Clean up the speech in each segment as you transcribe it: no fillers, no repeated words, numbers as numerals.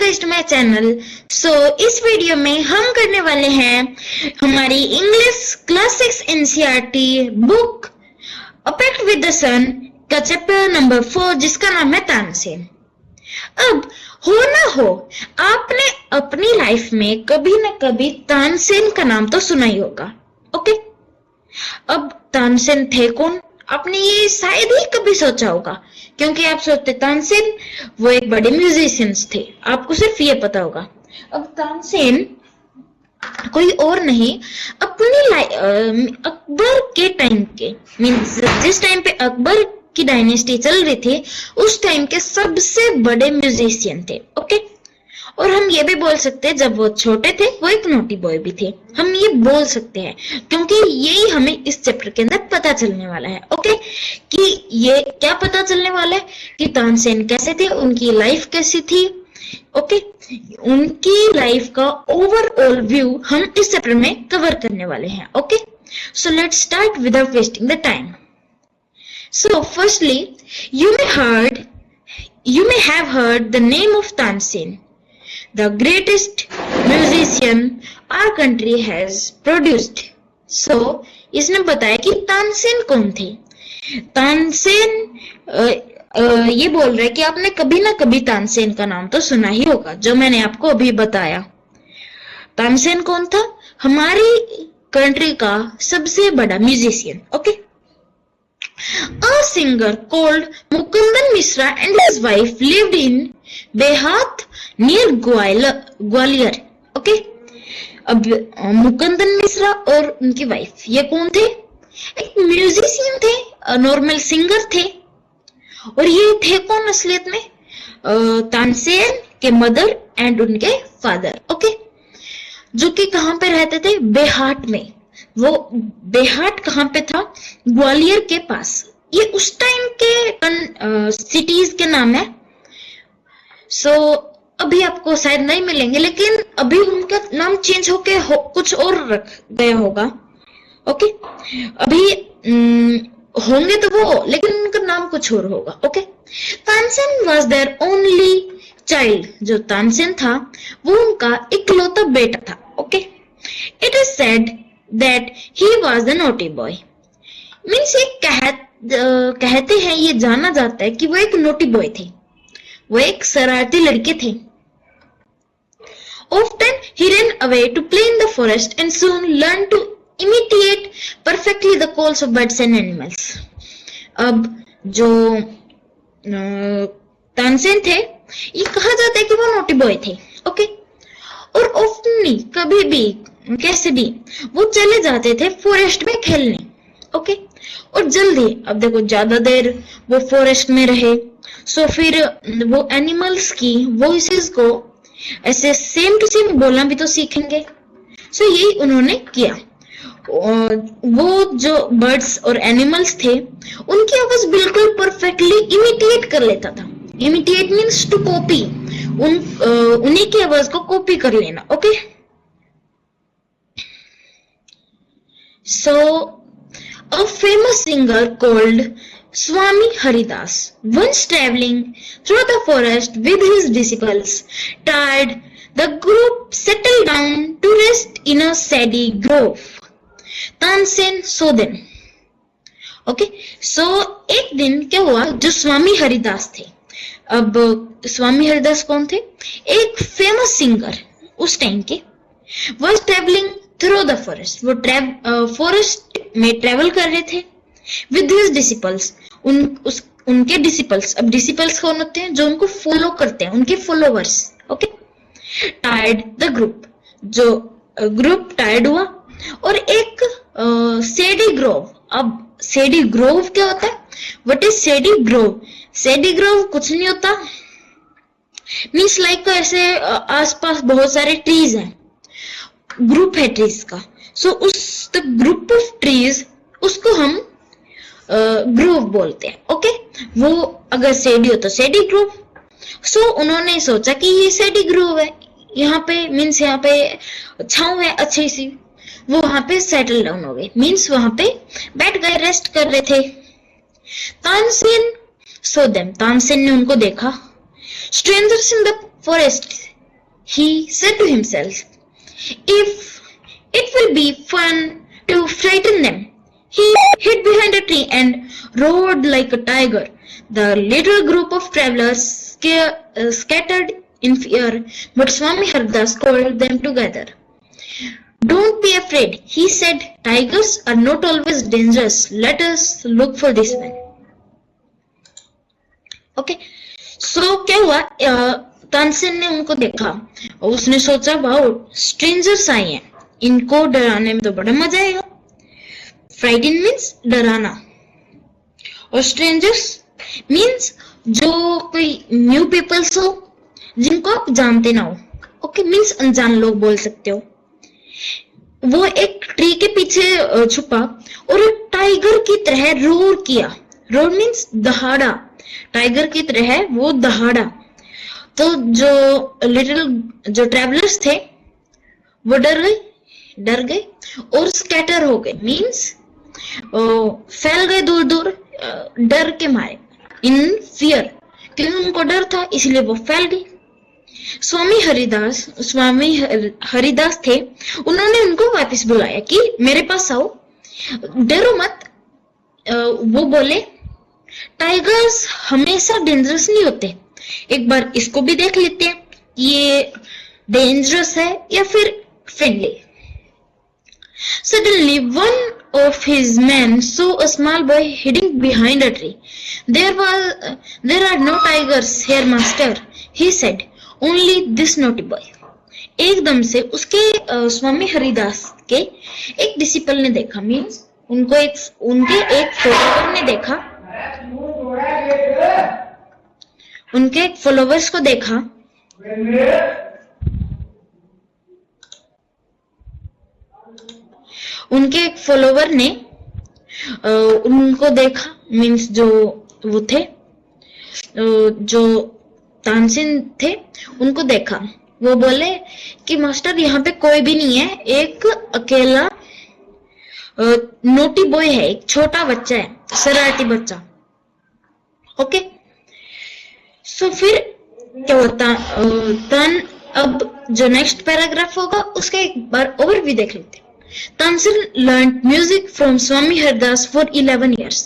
Waste my channel. सो इस video में हम करने वाले हैं हमारी English class 6 NCERT book a pet with the sun का चैप्टर नंबर 4 जिसका नाम है तानसेन। अब हो ना हो आपने अपनी लाइफ में कभी ना कभी तानसेन का नाम तो सुना ही होगा। ओके, अब तानसेन थे कौन? आपने ये शायद ही कभी सोचा होगा, क्योंकि आप सोचते तानसेन वो एक बड़े म्यूजिशियंस थे, आपको सिर्फ ये पता होगा। अब तानसेन कोई और नहीं, अपनी अकबर के टाइम के मीन्स जिस टाइम पे अकबर की डायनेस्टी चल रही थी उस टाइम के सबसे बड़े म्यूजिशियन थे। ओके, और हम ये भी बोल सकते हैं जब वो छोटे थे वो एक नोटी बॉय भी थे, हम ये बोल सकते हैं क्योंकि यही हमें इस चैप्टर के अंदर पता चलने वाला है। ओके, कि ये क्या पता चलने वाला है कि तानसेन कैसे थे, उनकी लाइफ कैसी थी। ओके, उनकी लाइफ का ओवरऑल व्यू हम इस चैप्टर में कवर करने वाले हैं। Okay, so let's start without wasting the time. So firstly you may have heard the name of Tansen, the greatest musician our country has produced. So, इसने बताया कि तानसेन कौन थे। तानसेन ये बोल रहा है कि आपने कभी ना कभी तानसेन का नाम तो सुना ही होगा, जो मैंने आपको अभी बताया। तानसेन कौन था? हमारी कंट्री का सबसे बड़ा musician. Okay, A singer called Mukundan Mishra and his wife lived in Behat near Gwalior. Okay, अब मुकुंदन मिश्रा और उनकी वाइफ ये कौन थे? एक म्यूजिशियन थे, नॉर्मल सिंगर थे। और ये थे कौन असलियत में? तानसेन के मदर एंड उनके फादर। ओके, जो कि कहाँ पे रहते थे? बेहाट में। वो बेहाट कहाँ पे था? ग्वालियर के पास। ये उस टाइम के सिटीज के नाम है। सो अभी आपको शायद नहीं मिलेंगे, लेकिन अभी उनका नाम चेंज होके कुछ और रख गया होगा। ओके, अभी होंगे तो वो, लेकिन उनका नाम कुछ और होगा। Okay, Tansen was their only child. जो तानसेन था वो उनका इकलौता बेटा था। Okay, it is said that he was the naughty boy. Means ये कहते हैं, ये जाना जाता है कि वो एक नोटी बॉय थे, वो एक शरारती लड़के थे। Often he ran away to play in the forest and soon learned to imitate perfectly the calls of birds and animals. अब जो तानसेन थे ये कहा जाता है कि वो नोटी बॉय थे। ओके, और ऑफ्टन कभी भी कैसे भी वो चले जाते थे फॉरेस्ट में खेलने। ओके, और जल्दी, अब देखो ज्यादा देर वो फॉरेस्ट में रहे, सो फिर वो एनिमल्स की वॉइसेस को ऐसे सेम टू सेम बोलना भी तो सीखेंगे। सो यही उन्होंने किया। वो जो बर्ड्स और एनिमल्स थे उनकी आवाज बिल्कुल परफेक्टली इमिटेट कर लेता था। इमिटेट मीन्स टू कॉपी, उन्हीं की आवाज को कॉपी कर लेना। Okay, so a famous singer called Swami Haridas once traveling through the forest with his disciples, tired, the group settled down to rest in a shady grove. Tansen saw them. Okay, so एक दिन क्या हुआ, जो स्वामी हरिदास थे। अब स्वामी हरिदास कौन थे? एक फेमस सिंगर उस टाइम के। was traveling through the forest, वो फॉरेस्ट में ट्रेवल कर रहे थे विद हिज डिसिपल्स, उनके डिसिपल्स। अब डिसिपल्स कौन होते हैं? जो उनको फॉलो करते हैं, उनके followers. Okay, tired the group, जो ग्रुप टायर्ड हुआ, और एक सेडी ग्रोव। अब सेडी ग्रोव क्या होता है? What is shady grove? Shady grove कुछ नहीं होता, मीन्स लाइक ऐसे आसपास बहुत सारे ट्रीज हैं, ग्रुप है ट्रीज का। सो उस ग्रुप ऑफ ट्रीज उसको हम ग्रोव बोलते हैं। ओके, वो अगर सेडी हो तो सेडी ग्रोव। सो उन्होंने सोचा कि ये सेडी ग्रोव है, यहाँ पे मीन्स यहाँ पे छांव है अच्छी सी, वो वहां पे सेटल डाउन हो गए, मीन्स वहां पे बैठ गए, रेस्ट कर रहे थे। तानसेन सो देम, तानसेन ने उनको देखा। Strangers in the forest he said to himself, if it will be fun to frighten them. He hid behind a tree and roared like a tiger. The little group of travelers scattered in fear, but Swami Haridas called them together. Don't be afraid, he said. Tigers are not always dangerous. Let us look for this one. Okay. So क्या हुआ? तानसेन ने उनको देखा और उसने सोचा wow strangers आए हैं, इनको डराने में तो बड़ा मजा आएगा. फ्राइटन मीन्स डराना और स्ट्रेंजर्स मीन्स जो कोई न्यू पीपल्स हो जिनको आप जानते ना हो. ओके मीन्स अनजान लोग बोल सकते हो. वो एक ट्री के पीछे छुपा और टाइगर की तरह रोर किया. Roar means दहाड़ा. टाइगर की तरह वो दहाड़ा. तो जो ट्रैवलर्स थे वो डर गए और स्कैटर हो गए. मीन्स फैल गए दूर दूर डर के मारे. इन फियर, क्योंकि उनको डर था इसलिए वो फैल गई. स्वामी हरिदास थे. उन्होंने उनको वापस बुलाया कि मेरे पास आओ, डरो मत. वो बोले टाइगर्स हमेशा डेंजरस नहीं होते, एक बार इसको भी देख लेते हैं ये डेंजरस है या फिर friendly. Suddenly one of his men saw a small boy hiding behind a tree. There are no tigers here, master, he said. Only this naughty boy. एकदम से उसके स्वामी हरिदास के एक डिसिपल ने देखा. मीन्स उनके एक फॉलोवर ने देखा, उनके एक फॉलोवर्स को देखा. उनके एक फॉलोवर ने उनको देखा. मीन्स जो वो थे, जो तानसेन थे, उनको देखा. वो बोले कि मास्टर यहाँ पे कोई भी नहीं है, एक अकेला नोटी बॉय है, एक छोटा बच्चा है, शरारती बच्चा. ओके. सो फिर क्या होता तन. अब जो नेक्स्ट पैराग्राफ होगा उसका एक बार ओवरव्यू देख लेते हैं. Tansen learn music from Swami Haridas for 11 years.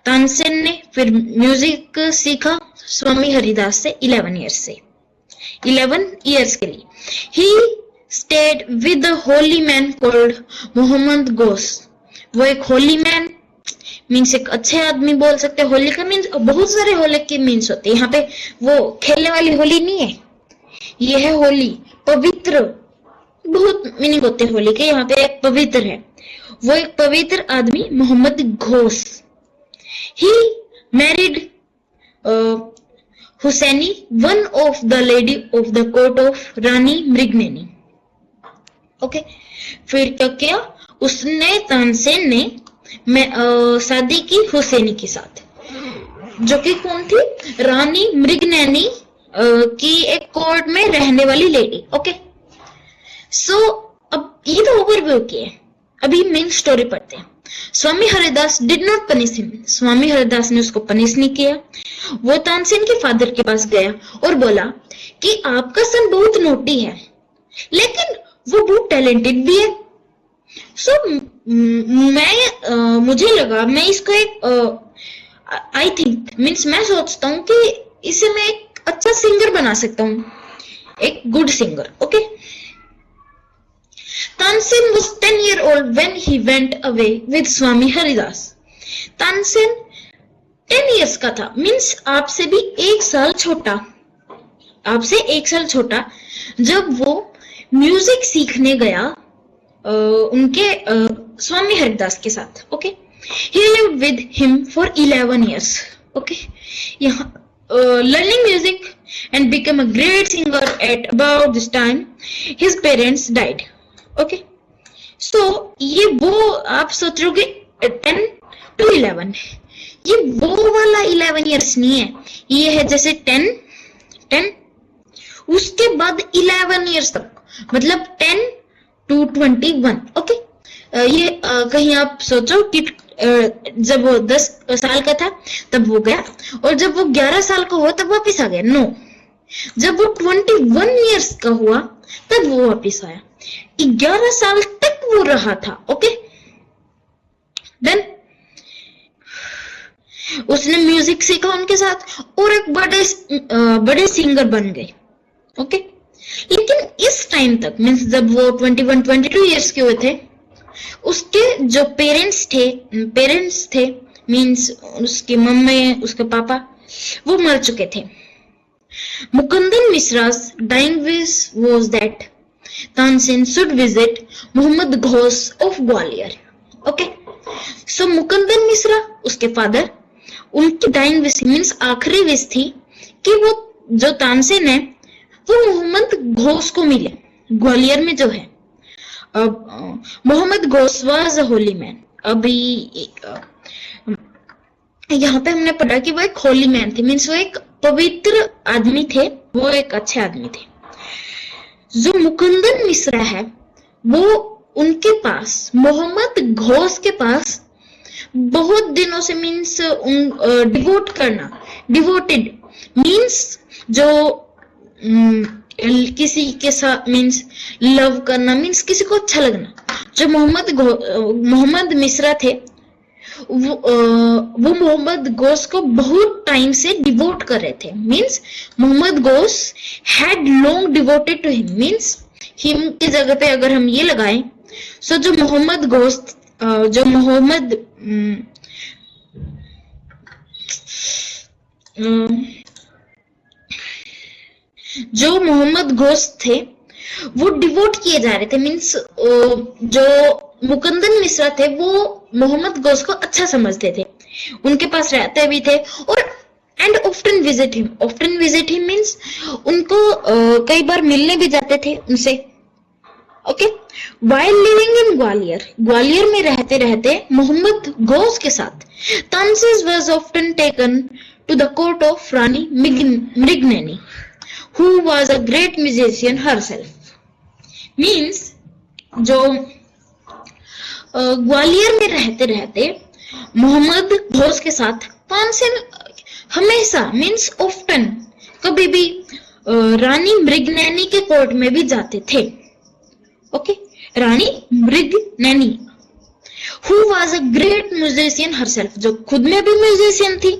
Tansen ने फिर म्यूजिक सीखा स्वामी हरिदास से 11 years से. 11 years के लिए. He stayed with a holy man called Mohammad Ghosh. वो एक होली मैन मीन्स एक अच्छे आदमी बोल सकते हैं. होली का मीन्स बहुत सारे होली के मीन्स होते हैं. यहाँ पे वो खेलने वाली होली नहीं है, ये है होली, पवित्र. बहुत मीनिंग होते हैं होली के. यहाँ पे एक पवित्र है. वो एक पवित्र आदमी Mohammad Ghaus. He married Husaini, one of the lady of the court of Rani Mrignayani. Okay. फिर क्या किया उसने, तानसेन ने शादी की हुसैनी के साथ, जो कि कौन थी? रानी मृगनैनी की एक कोर्ट में रहने वाली लेडी. ओके. सो अब ये तो ओवरव्यू किया. अभी मेन स्टोरी पढ़ते हैं. Swami Haridas did not punish him. Swami Haridas ने उसको पनिश नहीं किया. वो तानसेन के फादर के पास गया और बोला कि आपका सन बहुत नोटी है, लेकिन वो बहुत टैलेंटेड भी है. सो मुझे लगा मैं इसको एक आई थिंक मीन्स मैं सोचता हूँ कि इसे मैं एक अच्छा सिंगर बना सकता हूँ, एक good singer. Okay. Tansen was 10 years old when he went away with Swami Haridas. Tansen 10 years का था. मीन्स आपसे भी 1 साल छोटा, आपसे 1 साल छोटा, जब वो म्यूजिक सीखने गया उनके स्वामी हरिदास के साथ. Okay. He lived with him for 11 years. Okay. यहाँ learning music and became a great singer. At about this time his parents died. Okay. So ये वो आप सोच रहे हो 10 to 11, ये वो वाला 11 years नहीं है. ये है जैसे 10 उसके बाद 11 years तक, मतलब 10 to 21. ओके. ये कहीं आप सोचो कि जब वो 10 साल का था तब वो गया और जब वो 11 साल का हुआ तब वापिस आ गया. नो, जब वो 21 इयर्स का हुआ तब वो वापिस आया। 11 साल तक वो रहा था। ओके, देन उसने म्यूजिक सीखा उनके साथ और एक बड़े सिंगर बन गए। ओके, लेकिन इस टाइम तक मीन्स जब वो 21-22 इयर्स के हुए थे, उसके जो पेरेंट्स थे मीन्स उसकी मम्मी, उसके पापा, वो मर चुके थे। Mukundan मिश्रा's dying wish was that Tansen should visit Muhammad Ghosh of Gwalior. Okay, so Mukundan Mishra, उसके फादर, उनकी डाइंग विश मीन्स आखिरी विश थी कि वो जो तानसेन है वो मोहम्मद घोष को मिले ग्वालियर में जो है। Mohammad Ghaus was a holy man. अभी यहाँ पे हमने पढ़ा कि वो एक होली मैन थे, मीन्स वो एक पवित्र आदमी थे, वो एक अच्छे आदमी थे। जो मुकुंदन मिश्रा है वो उनके पास, मोहम्मद घोष के पास बहुत दिनों से मीन्स डिवोटेड मीन्स जो किसी के साथ मीन्स लव करना, मीन्स किसी को अच्छा लगना। जो मोहम्मद मिश्रा थे वो मोहम्मद घोष को बहुत टाइम से डिवोट कर रहे थे। Means Mohammad Ghaus had long devoted to him, means him की जगह पे अगर हम ये लगाएं, सो जो मोहम्मद घोष जो मोहम्मद घोष थे वो डिवोट किए जा रहे थे। मीन्स जो मुकुंदन मिश्रा थे वो मोहम्मद घोष को अच्छा समझते थे, उनके पास रहते भी थे और and often visit him means उनको कई बार मिलने भी जाते थे उनसे। Okay, while living in Gwalior में रहते रहते मोहम्मद घोष के साथ Tansen was often taken to the court of Rani Mrignayani who was a great musician herself. Means जो ग्वालियर में रहते रहते मोहम्मद घोष के साथ तानसेन हमेशा मीन्स ऑफ्टन कभी भी रानी मृगनैनी के कोर्ट में भी जाते थे। Okay, Rani Mrignayani who was a great musician herself, जो खुद में भी म्यूजिशियन थी।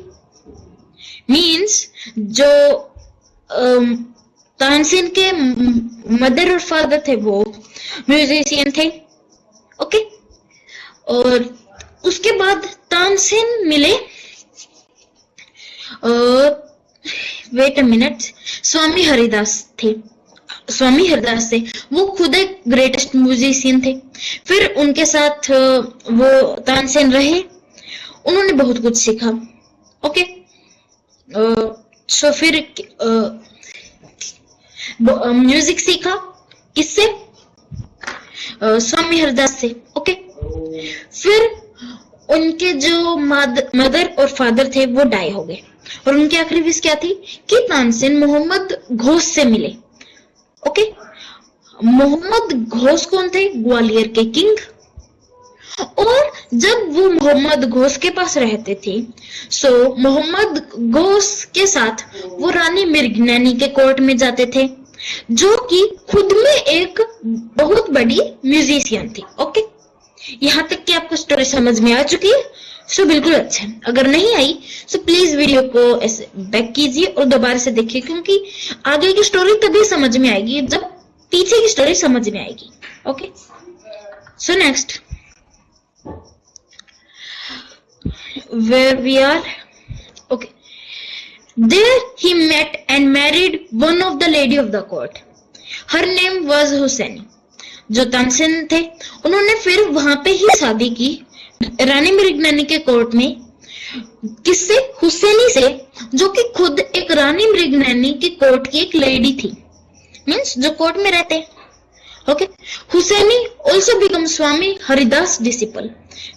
मीन्स जो तानसेन के मदर और फादर थे वो म्यूजिशियन थे। ओके, और उसके बाद तानसेन मिले वेट अ मिनट स्वामी हरिदास से, वो खुद एक ग्रेटेस्ट म्यूजिशियन थे। फिर उनके साथ वो तानसेन रहे, उन्होंने बहुत कुछ सीखा। ओके, सो फिर म्यूजिक सीखा किससे? स्वामी हरिदास से। ओके, फिर उनके जो मदर और फादर थे वो डाई हो गए और उनकी आखिरी विश क्या थी कि तानसेन मोहम्मद घोष से मिले। ओके, मोहम्मद घोष कौन थे? ग्वालियर के किंग। और जब वो मोहम्मद घोष के पास रहते थे, सो मोहम्मद घोष के साथ वो रानी मृगनैनी के कोर्ट में जाते थे, जो कि खुद में एक बहुत बड़ी म्यूजिशियन थी। ओके, यहाँ तक कि आपको स्टोरी समझ में आ चुकी है? सो बिल्कुल अच्छा। अगर नहीं आई सो प्लीज वीडियो को ऐसे बैक कीजिए और दोबारा से देखिए, क्योंकि आगे की स्टोरी तभी समझ में आएगी जब पीछे की स्टोरी समझ में आएगी। Okay, so next where we are. Okay, there he met and married one of the lady of the court. Her name was Husaini. जो तानसेन थे उन्होंने फिर वहां पे ही शादी की रानी मृगनैनी के कोर्ट में। किससे? हुसैनी से, जो कि खुद एक रानी मृगनैनी के कोर्ट की एक लेडी थी, मीन्स जो कोर्ट में रहते। ओके, हुसैनी ऑल्सो बिकम स्वामी हरिदास डिसिपल।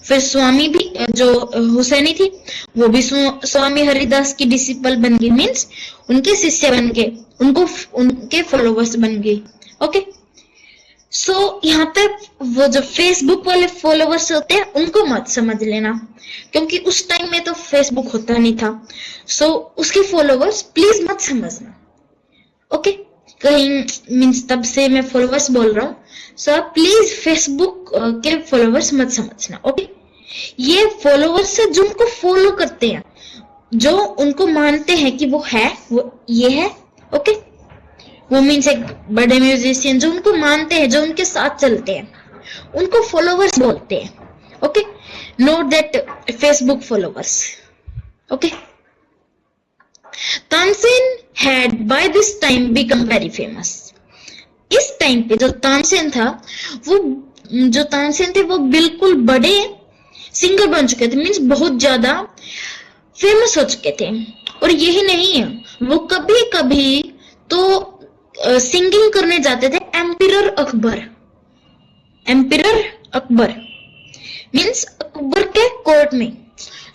फिर स्वामी भी जो हुसैनी थी वो भी स्वामी हरिदास की डिसिपल बन गई, मीन्स उनके शिष्य बन गए, उनके फॉलोवर्स बन गई। ओके, सो यहाँ पे वो जो फेसबुक वाले फॉलोवर्स होते हैं उनको मत समझ लेना, क्योंकि उस टाइम में तो फेसबुक होता नहीं था। सो उसके फॉलोवर्स प्लीज मत समझना। ओके, कहीं मीन्स तब से मैं फॉलोवर्स बोल रहा हूँ, सो आप प्लीज फेसबुक के फॉलोवर्स मत समझना। ओके, ये फॉलोवर्स से जो उनको फॉलो करते हैं, जो उनको मानते हैं कि वो है, वो ये है। ओके, वो मीन्स एक बड़े म्यूजिशियन जो उनको मानते हैं, जो उनके साथ चलते हैं, उनको फॉलोवर्स बोलते हैं। Okay, note that Facebook followers. Okay, Tansen had by this time become very famous। इस टाइम पे जो तानसेन था, वो बिल्कुल बड़े सिंगर बन चुके थे, मीन्स बहुत ज्यादा फेमस हो चुके थे। और यही नहीं है, वो कभी कभी तो सिंगिंग करने जाते थे एम्पिरर अकबर मीन्स अकबर के कोर्ट में,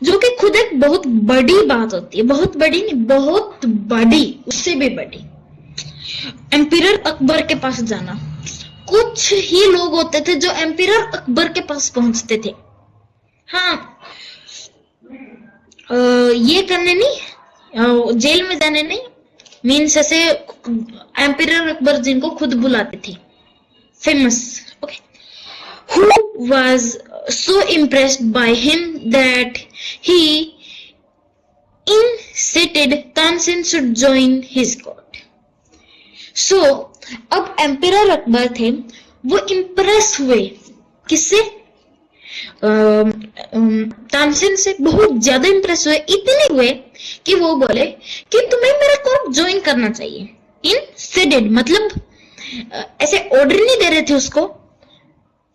जो कि खुद एक बहुत बड़ी बात होती है। बहुत बड़ी नहीं, बहुत बड़ी, उससे भी बड़ी। एम्पिरर अकबर के पास जाना, कुछ ही लोग होते थे जो एम्पिरर अकबर के पास पहुंचते थे। हाँ, ये करने नहीं, जेल में जाने नहीं, मीन्स ऐसे एम्पिरर अकबर जिनको खुद बुलाते थे, famous. Okay, who was so impressed by him that he insisted Tansen should join his court। So, अब एम्पिरर अकबर थे, वो इम्प्रेस हुए किससे? तानसेन से बहुत ज्यादा इम्प्रेस हुए, इतने हुए कि वो बोले कि तुम्हें मेरा कोर्ट ज्वाइन करना चाहिए। इंसिडेड मतलब ऐसे ऑर्डर नहीं दे रहे थे उसको,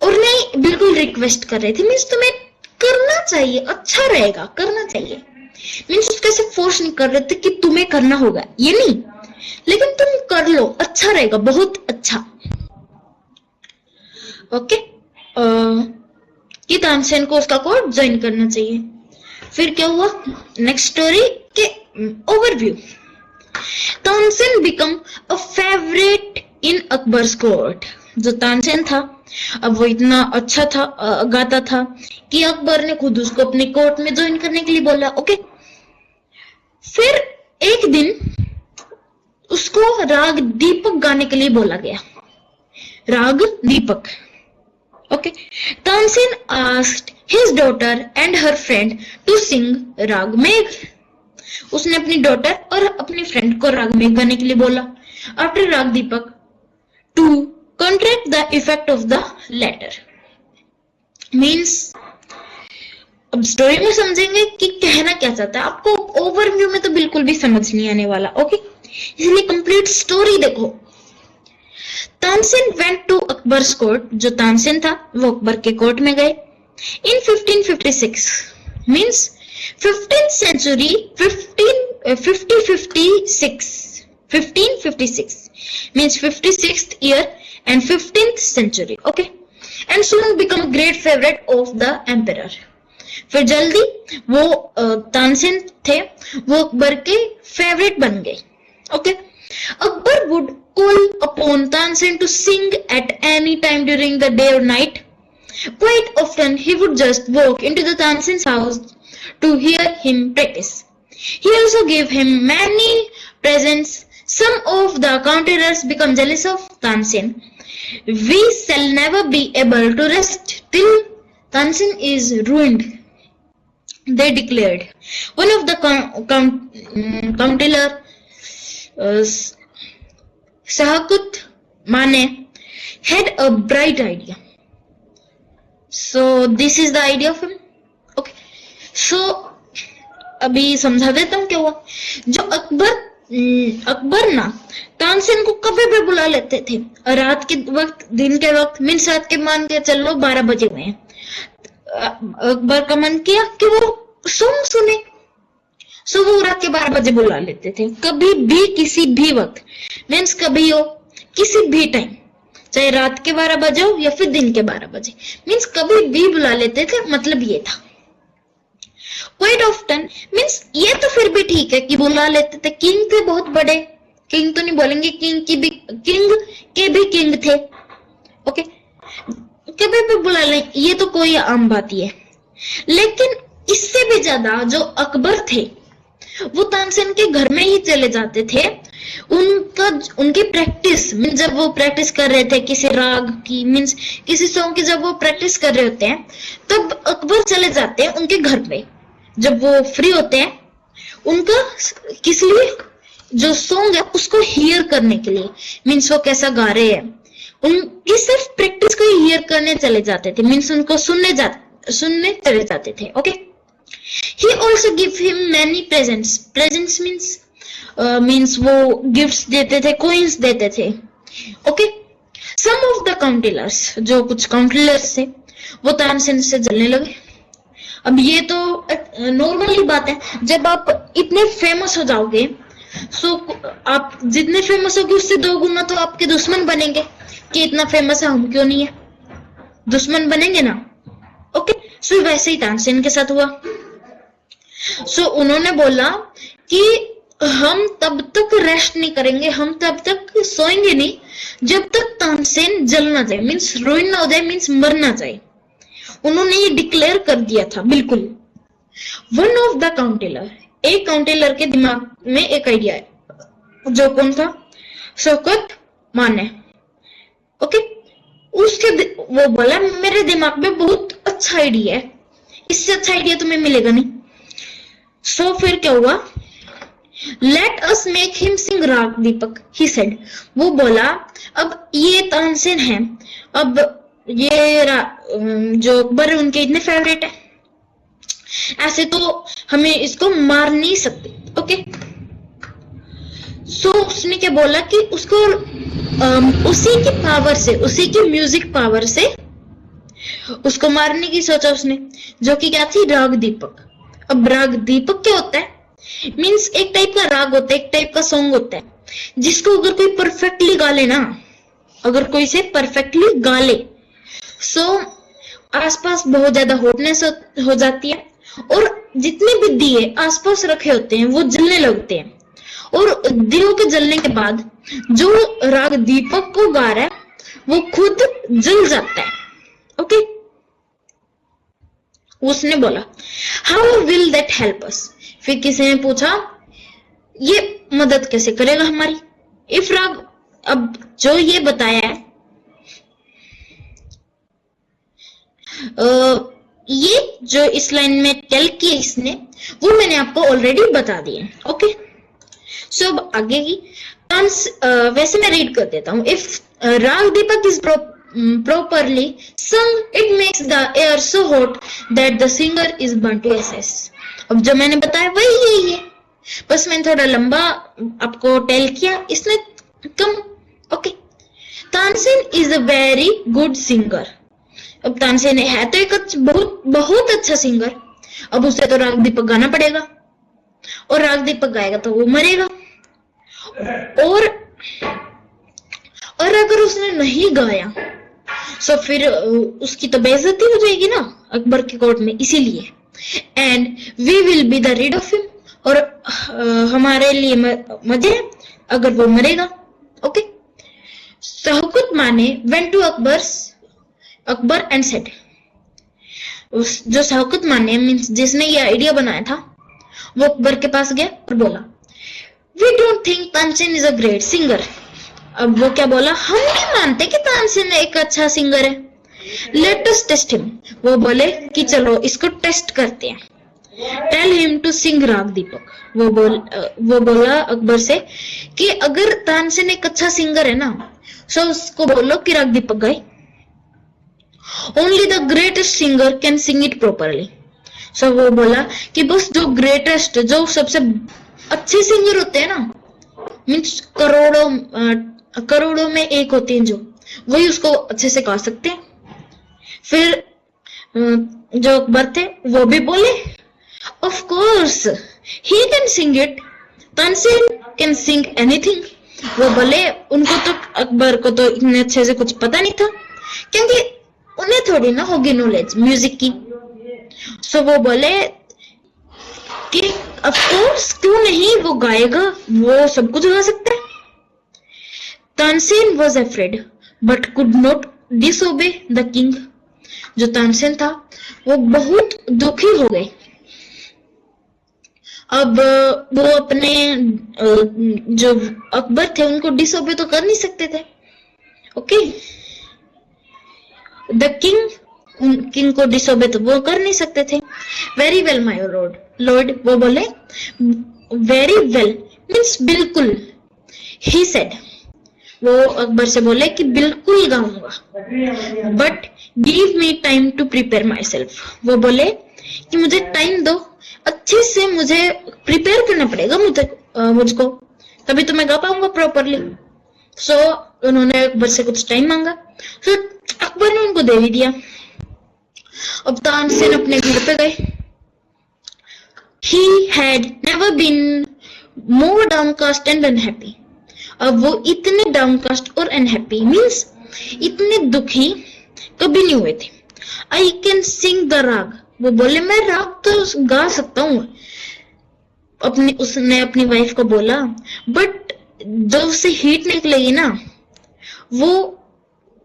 और नहीं बिल्कुल रिक्वेस्ट कर रहे थे, मीन्स तुम्हें करना चाहिए, अच्छा रहेगा, करना चाहिए। मीन्स उसके से फोर्स नहीं कर रहे थे कि तुम्हें करना होगा, ये नहीं, लेकिन तुम कर लो, अच्छा रहेगा, बहुत अच्छा। ओके, कि तानसेन को उसका कोर्ट ज्वाइन करना चाहिए। फिर क्या हुआ? नेक्स्ट स्टोरी के overview. Tansen become a favourite in Akbar's court. जो तानसेन था, अब वो इतना अच्छा था, गाता था कि अकबर ने खुद उसको अपने कोर्ट में ज्वाइन करने के लिए बोला। ओके, फिर एक दिन उसको राग दीपक गाने के लिए बोला गया, Raag Deepak. Okay, Tansen asked his daughter and her friend to sing राग मेघ। उसने अपनी डॉटर और अपनी फ्रेंड को राग मेघ गाने के लिए बोला after Raag Deepak to contract the effect of the latter। Means अब स्टोरी में समझेंगे कि कहना क्या चाहता है। आपको ओवरव्यू में तो बिल्कुल भी समझ नहीं आने वाला। ओके, इसलिए कंप्लीट स्टोरी देखो। Tansen went to Akbar's court. जो तानसेन था वो अकबर के कोर्ट में गए in 1556 means 15th century 1556 means 56th year and 15th century। okay, and soon become a great favorite of the emperor। फिर जल्दी वो तानसेन थे, वो अकबर के फेवरेट बन गए। Okay, Akbar would call upon Tansen to sing at any time during the day or night। Quite often he would just walk into the Tansen's house to hear him practice। He also gave him many presents। Some of the courtiers become jealous of Tansen। We shall never be able to rest till Tansen is ruined, they declared। One of the courtiers, Shahakut Mane, had a bright idea। So this is the idea of him। okay, so अभी समझा देता हूँ क्या हुआ। जो अकबर ना तानसेन को कभी भी बुला लेते थे, रात के वक्त, दिन के वक्त, मीन्स रात के मान के चलो 12 बजे हुए हैं। अकबर का मन किया कि वो सॉन्ग सुने, सो वो रात के 12 बजे बुला लेते थे। कभी भी किसी भी वक्त, मीन्स कभी हो किसी भी टाइम, चाहे रात के 12 बजे हो या फिर दिन के 12 बजे, मीन्स कभी भी बुला लेते थे। मतलब ये था क्वाइट ऑफ्टन, मीन्स ये तो फिर भी ठीक है कि बुला लेते थे। किंग थे बहुत बड़े, किंग तो नहीं बोलेंगे, किंग के भी किंग थे। ओके, कभी भी बुला ले, ये तो कोई आम बात ही है। लेकिन इससे भी ज्यादा जो अकबर थे वो तानसेन के घर में ही चले जाते थे उनका उनकी प्रैक्टिस मीन्स जब वो प्रैक्टिस कर रहे थे किसी राग की मीन्स किसी सॉन्ग की, जब वो प्रैक्टिस कर रहे होते हैं तब अकबर चले जाते हैं उनके घर पे। जब वो फ्री होते हैं उनका किस लिए जो सॉन्ग है उसको हियर करने के लिए, मीन्स वो कैसा गा रहे हैं, उनकी सिर्फ प्रैक्टिस को हियर करने चले जाते थे, मीन्स उनको सुनने चले जाते थे। Okay, he also give him many presents. Presents means वो गिफ्ट्स देते थे, कॉइन्स देते थे। Okay, some of the councillors, जो कुछ काउंसिलर्स थे वो तानसेन से जलने लगे। अब ये तो नॉर्मल ही बात है, जब आप इतने फेमस हो जाओगे सो आप जितने फेमस होगे उससे 2 गुना तो आपके दुश्मन बनेंगे कि इतना फेमस है हम क्यों नहीं है, दुश्मन बनेंगे ना। ओके, सो वैसे ही तानसेन के साथ हुआ। सो उन्होंने बोला कि हम तब तक रेस्ट नहीं करेंगे, हम तब तक सोएंगे नहीं जब तक तानसेन जल ना जाए, मीन्स रुइन ना हो जाए, मीन्स मर ना जाए। उन्होंने ये डिक्लेयर कर दिया था बिल्कुल। वन ऑफ द काउंसिलर, एक काउंसिलर के दिमाग में एक आइडिया है, जो कौन था? शौकत माने। ओके, वो बोला मेरे दिमाग में बहुत अच्छा आइडिया है, इससे अच्छा आइडिया तुम्हें मिलेगा नहीं। सो फिर क्या हुआ? लेट अस मेक हिम सिंग राग दीपक, ही सेड। वो बोला अब ये तानसेन है, अब ये जो अकबर है उनके इतने फेवरेट है, ऐसे तो हमें इसको मार नहीं सकते। ओके, सो उसने क्या बोला कि उसको उसी की पावर से, उसी की म्यूजिक पावर से उसको मारने की सोचा उसने, जो कि क्या थी? राग दीपक। अब राग दीपक क्या होता है? मीन्स एक टाइप का राग होता है, एक टाइप का सॉन्ग होता है, जिसको अगर कोई परफेक्टली गा ले ना, अगर कोई से परफेक्टली गा ले सो आसपास बहुत ज्यादा हॉटनेस हो जाती है, और जितने भी दिए आसपास रखे होते हैं वो जलने लगते हैं, और दियों के जलने के बाद जो राग दीपक को गा रहा है वो खुद जल जाता है। ओके, उसने बोला how will that help us? फिर किसी ने पूछा ये मदद कैसे करेगा हमारी? इफ राग, अब जो ये बताया है ये जो इस लाइन में टेल किया इसने, वो मैंने आपको ऑलरेडी बता दिया। ओके, सो अब आगे की वैसे मैं रीड कर देता हूँ। इफ राग दीपक is properly sung, it makes the air so hot that the singer is burnt to ashes. अब जो मैंने बताया वही यही है, बस मैंने थोड़ा लंबा आपको टेल किया, इसने कम। Okay, Tansen is a very good singer. अब तानसेन है तो एक बहुत अच्छा सिंगर। अब उसे तो राग दीपक गाना पड़ेगा, और राग दीपक गाएगा तो वो मरेगा, और अगर उसने नहीं गाया तो फिर उसकी तो बेइज्जती हो जाएगी ना अकबर के कोर्ट में, इसीलिए and we will be the rid of him, और हमारे लिए मजे अगर वो मरेगा। Okay, Shaukat Mane went to Akbar and said, जो शौकत माने मीन्स जिसने ये आइडिया बनाया था वो अकबर के पास गया और बोला we don't think Tansen is a great singer. अब वो क्या बोला? हम नहीं मानते कि तानसेन एक अच्छा सिंगर है, लेट अस टेस्ट हिम। वो बोले कि चलो इसको टेस्ट करते हैं, टेल हिम टू सिंग राग दीपक। वो बोला अकबर से कि अगर तानसेन एक अच्छा सिंगर है ना, सो उसको बोलो कि राग दीपक गाए। Only the greatest singer can sing it properly. So वो बोला कि बस जो ग्रेटेस्ट, जो सबसे अच्छे सिंगर होते हैं ना, मीन्स करोड़ों में एक होते हैं जो, वही उसको अच्छे से गा सकते हैं। फिर जो अकबर थे वो भी बोले of course he can sing it, Tansen can sing anything. वो बोले उनको तो, अकबर को तो इतने अच्छे से कुछ पता नहीं था, क्योंकि उन्हें थोड़ी ना होगी नॉलेज म्यूजिक की। सो वो बोले कि ऑफ कोर्स क्यों नहीं, वो गाएगा, वो सब कुछ गा सकता है। Tansen was afraid but could not disobey the king. जो तानसेन था वो बहुत दुखी हो गए, अब वो अपने जो अकबर थे उनको डिसोबे तो कर नहीं सकते थे। ओके, द किंग को डिसोबे तो वो कर नहीं सकते थे। वेरी वेल माय लॉर्ड, वो बोले वेरी वेल मीन्स बिल्कुल। ही सेड, वो अकबर से बोले कि बिल्कुल गाऊंगा, but give me time to prepare myself. वो बोले कि मुझे टाइम दो, अच्छे से मुझे प्रिपेयर करना पड़ेगा मुझको, तभी तो मैं गा पाऊंगा प्रॉपरली। सो उन्होंने अकबर से कुछ टाइम मांगा, तो अकबर ने उनको दे भी दिया। अब तानसेन अपने घर पे गए। He had never been more downcast and unhappy. अब वो इतने डाउनकास्ट और अनहैप्पी मीन्स इतने दुखी कभी नहीं हुए थे। आई कैन सिंग द राग, वो बोले मैं राग तो गा सकता हूँ। उसने अपनी वाइफ को बोला, बट जब उससे हीट निकलेगी ना वो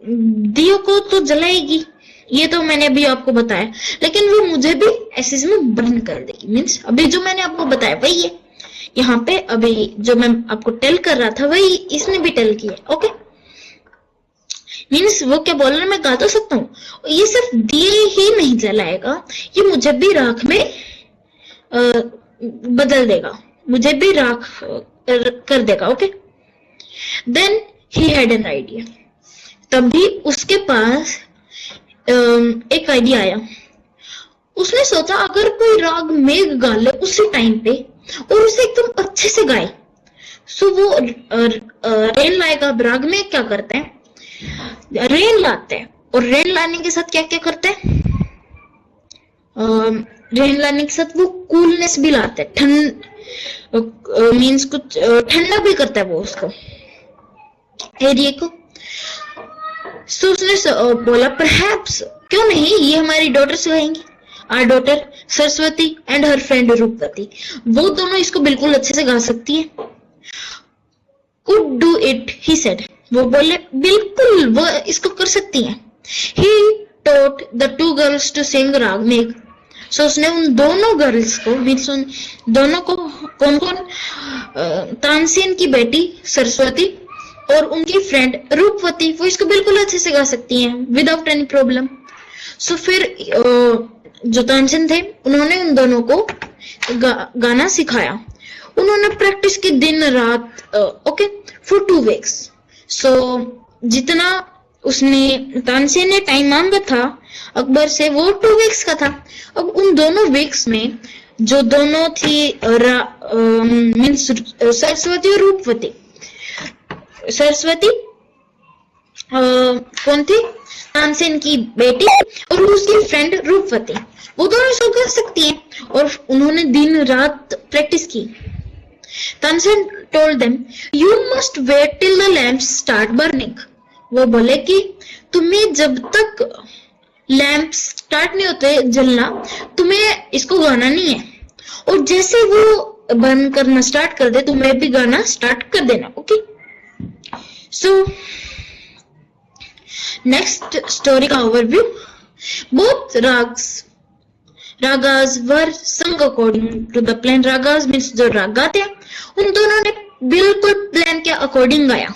दियो को तो जलाएगी, ये तो मैंने अभी आपको बताया, लेकिन वो मुझे भी एसिड में बर्न कर देगी। मीन्स अभी जो मैंने आपको बताया वही है यहाँ पे, अभी जो मैं आपको टेल कर रहा था वही इसने भी टेल किया। ओके, मीन्स वो क्या बोल रहा है, मैं गा तो सकता हूँ, ये सिर्फ दिए ही नहीं जलाएगा, ये मुझे भी राख में बदल देगा, मुझे भी राख कर देगा। Okay, then he had an idea, तभी उसके पास एक आइडिया आया। उसने सोचा अगर कोई राग मेघ गा ले उसी टाइम पे और उसे एकदम अच्छे से गाए, सो वो रेन लाएगा। राग में क्या करते हैं, रेन लाते हैं, और रेन लाने के साथ क्या क्या करते हैं, रेन लाने के साथ वो कूलनेस भी लाते हैं, ठंड मीन्स कुछ ठंडा भी करता है वो उसको एरिया को। सो उसने बोला परहैप्स, क्यों नहीं, ये हमारी डॉटर से गाएंगी। Our daughter Saraswati and her friend Roopvati, वो दोनों इसको बिल्कुल अच्छे से गा सकती है। Could do it, he said, वो बोले बिल्कुल वो इसको कर सकती हैं। He taught the two girls to sing राग मेघ, सो उसने उन दोनों गर्ल्स को मीन्स उन दोनों को, कौन कौन, तानसेन की बेटी सरस्वती और उनकी फ्रेंड रूपवती, वो इसको बिल्कुल अच्छे से गा सकती हैं विदाउट एनी प्रॉब्लम। सो फिर जो तानसेन थे उन्होंने उन दोनों को गाना सिखाया। उन्होंने प्रैक्टिस की दिन रात, ओके, फॉर 2 वीक्स। सो जितना उसने तानसेन ने टाइम मांगा था अकबर से वो 2 वीक्स का था। अब उन दोनों वीक्स में जो दोनों थी मीन्स सरस्वती और रूपवती, सरस्वती कौन थी, तानसेन की बेटी, और उसकी फ्रेंड रूपवती, वो दोनों इसको कर सकती हैं और उन्होंने दिन रात प्रैक्टिस की। Tansen told them, you must wait till the lamps start burning, वो बोले कि तुम्हें जब तक लैम्प स्टार्ट नहीं होते जलना तुम्हें इसको गाना नहीं है, और जैसे वो बर्न करना स्टार्ट कर दे तुम्हें भी गाना स्टार्ट कर देना। ओके, सो नेक्स्ट स्टोरी का overview. Both ragas were sung according to the plan. Ragas means जो राग गाते हैं उन दोनों ने बिल्कुल प्लान के अकॉर्डिंग गाया।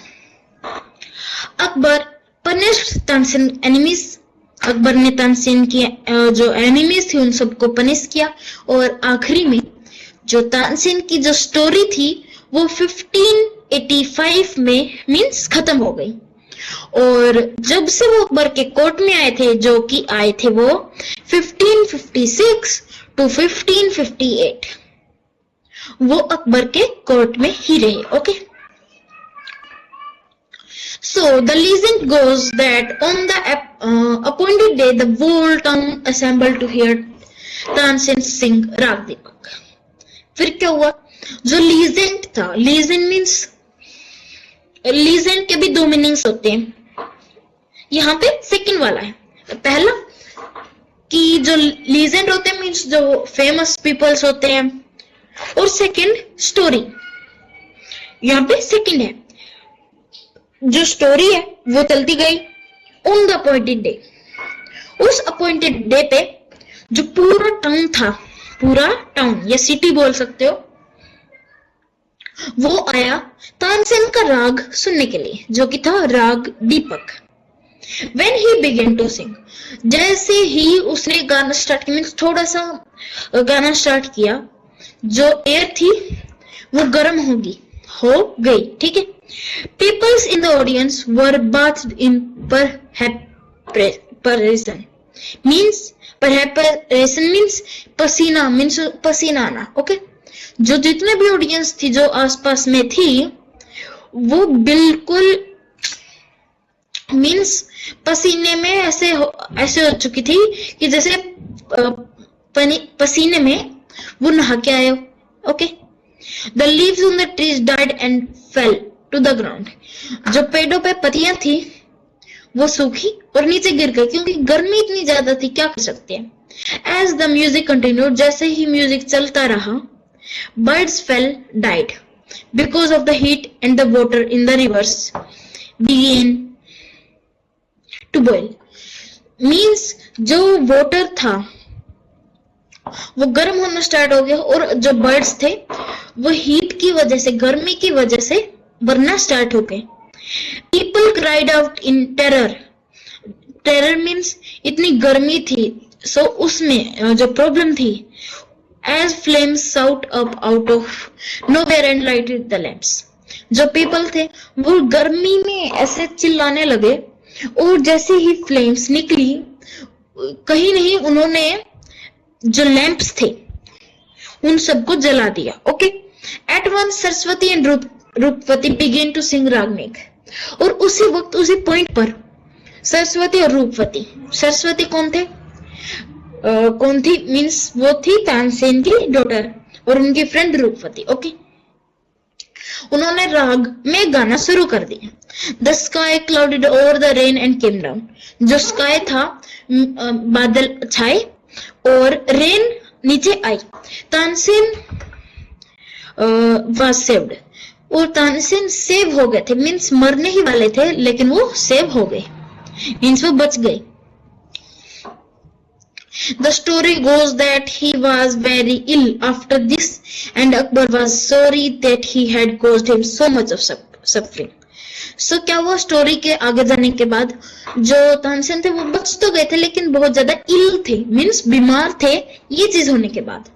अकबर पनिश्ड तानसेन एनिमीज, अकबर ने तानसेन की जो एनिमीज थी उन सबको पनिश किया, और आखिरी में जो तानसेन की जो स्टोरी थी वो 1585 में मीन्स खत्म हो गई। और जब से वो अकबर के कोर्ट में आए थे, जो कि आए थे वो 1556 टू 1558, वो अकबर के कोर्ट में ही रहे। Okay, so the legend goes that on the appointed day the whole town assembled to hear Tansen sing राग दीपक। फिर क्या हुआ, जो लीजेंड था, लीजेंड मीन्स, लीजेंड के भी 2 मीनिंग्स होते हैं, यहाँ पे सेकंड वाला है। पहला कि जो लीजेंड होते हैं मीन्स जो फेमस पीपल्स होते हैं, और सेकंड स्टोरी, यहाँ पे सेकंड है। जो स्टोरी है वो चलती गई ऑन द अपॉइंटेड डे, उस अपॉइंटेड डे पे जो पूरा टाउन था पूरा टाउन या सिटी बोल सकते हो, वो आया तानसेन का राग सुनने के लिए, जो कि था राग दीपक। When he began to sing, जैसे ही उसने गाना स्टार्ट किया, मीन्स थोड़ा सा गाना स्टार्ट किया, जो एयर थी वो गर्म हो गई, ठीक है। Peoples in the audience were bathed in perspiration, means पसीना आना, ओके। जो जितने भी ऑडियंस थी जो आसपास में थी वो बिल्कुल मीन्स पसीने में ऐसे हो चुकी थी कि जैसे पसीने में वो नहा के आए, okay. The leaves on the trees died and fell to the ground, जो पेड़ों पे पत्तियां थी वो सूखी और नीचे गिर गई, क्योंकि गर्मी इतनी ज्यादा थी, क्या कर सकते हैं। एज द म्यूजिक कंटिन्यूड, जैसे ही म्यूजिक चलता रहा, birds fell died because of the heat and the water in the rivers began to boil, means जो water था वो गर्म होना स्टार्ट हो गया और जो बर्ड्स थे वो हीट की वजह से, गर्मी की वजह से मरना स्टार्ट हो गए। People cried out in terror, means इतनी गर्मी थी, सो उसमें जो प्रॉब्लम थी, as flames shoot up out of nowhere and lighted the lamps, जो पीपल थे वो गर्मी में ऐसे चिल्लाने लगे और जैसे ही फ्लेम्स निकली, कहीं नहीं उन्होंने जो लैंप्स थे उन सबको जला दिया, okay. Eight once Saraswati and रूपवती बिगेन टू सिंग रागमेघ, और उसी वक्त उसी पॉइंट पर सरस्वती और रूपवती, सरस्वती कौन थे, कौन थी, मीन्स वो थी तानसेन की डॉटर और उनकी फ्रेंड रूपवती, ओके। उन्होंने राग में गाना शुरू कर दिया। The sky clouded over the rain and came down, जो स्काई था बादल छाए और रेन नीचे आई। तानसेन वाज सेव्ड, और तानसेन सेव हो गए थे, मीन्स मरने ही वाले थे लेकिन वो सेव हो गए, मीन्स वो बच गए। The story goes that he was very ill after this and Akbar was sorry that he had caused him so much of suffering. So क्या हुआ, स्टोरी के आगे जाने के बाद जो तानसेन थे वो बच तो गए थे लेकिन बहुत ज्यादा इल थे, मीन्स बीमार थे ये चीज होने के बाद,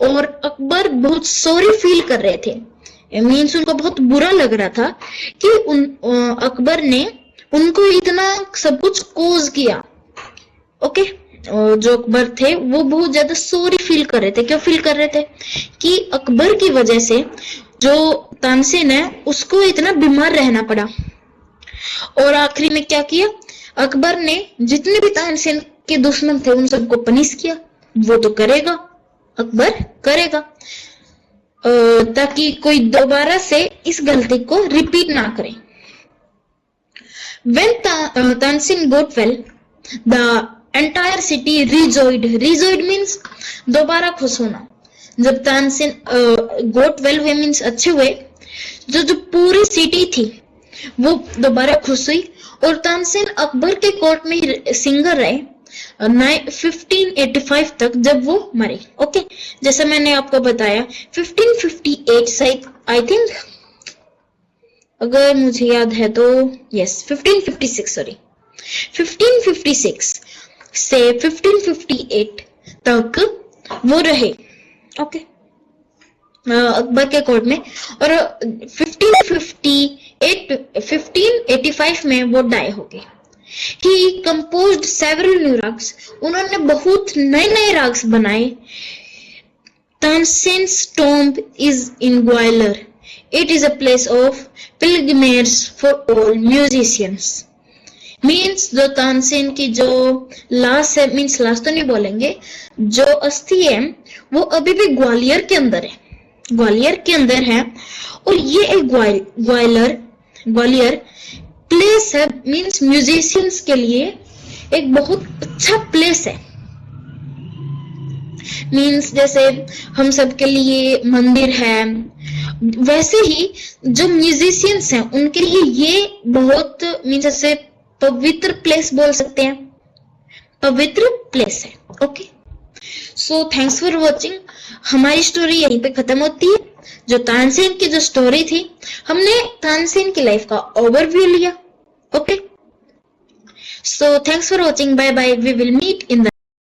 और अकबर बहुत सॉरी फील कर रहे थे, मीन्स उनको बहुत बुरा लग रहा था कि अकबर ने उनको इतना सब कुछ कोज किया, ओके। जो अकबर थे वो बहुत ज्यादा सॉरी फील कर रहे थे। क्यों फील कर रहे थे कि अकबर की वजह से जो तानसेन है उसको इतना बीमार रहना पड़ा। और आखिरी में क्या किया, अकबर ने जितने भी तानसेन के दुश्मन थे उन सबको पनिश किया। वो तो करेगा, अकबर करेगा, ताकि कोई दोबारा से इस गलती को रिपीट ना करे। When Tansin got well, the entire city rejoiced. Rejoiced means दोबारा खुश होना। जब तानसेन got well हुए मीन्स अच्छे हुए, जो पूरी सिटी थी वो दोबारा खुश हुई। और तानसेन अकबर के कोर्ट में सिंगर रहे 1585 तक, जब वो मरे, ओके। जैसे मैंने आपको बताया 1558 आई थिंक, अगर मुझे याद है तो यस 1556 सॉरी 1556 से 1558 तक वो रहे, ओके, अकबर के कोर्ट में। और 1585 में वो डाई हो गए। He composed several new rags. उन्होंने बहुत नए राग्स बनाए। Tansen's tomb is in Gwalior. It is a place of pilgrimage for all musicians. Means जो तानसेन की जो लाश है, मीन्स लाश तो नहीं बोलेंगे, जो अस्थि है वो अभी भी ग्वालियर के अंदर है, ग्वालियर के अंदर है। और ये एक ग्वालियर प्लेस है, मीन्स म्यूजिशियंस के लिए एक बहुत अच्छा प्लेस है। मीन्स जैसे हम सब के लिए मंदिर है, वैसे ही जो म्यूजिशियंस हैं उनके लिए ये बहुत मीन्स जैसे पवित्र प्लेस बोल सकते हैं, पवित्र प्लेस है, okay. So thanks for watching. हमारी स्टोरी यहीं पे खत्म होती है। जो तानसेन की जो स्टोरी थी, हमने तानसेन की लाइफ का ओवरव्यू लिया। Okay, so thanks for watching, bye bye, we will meet in the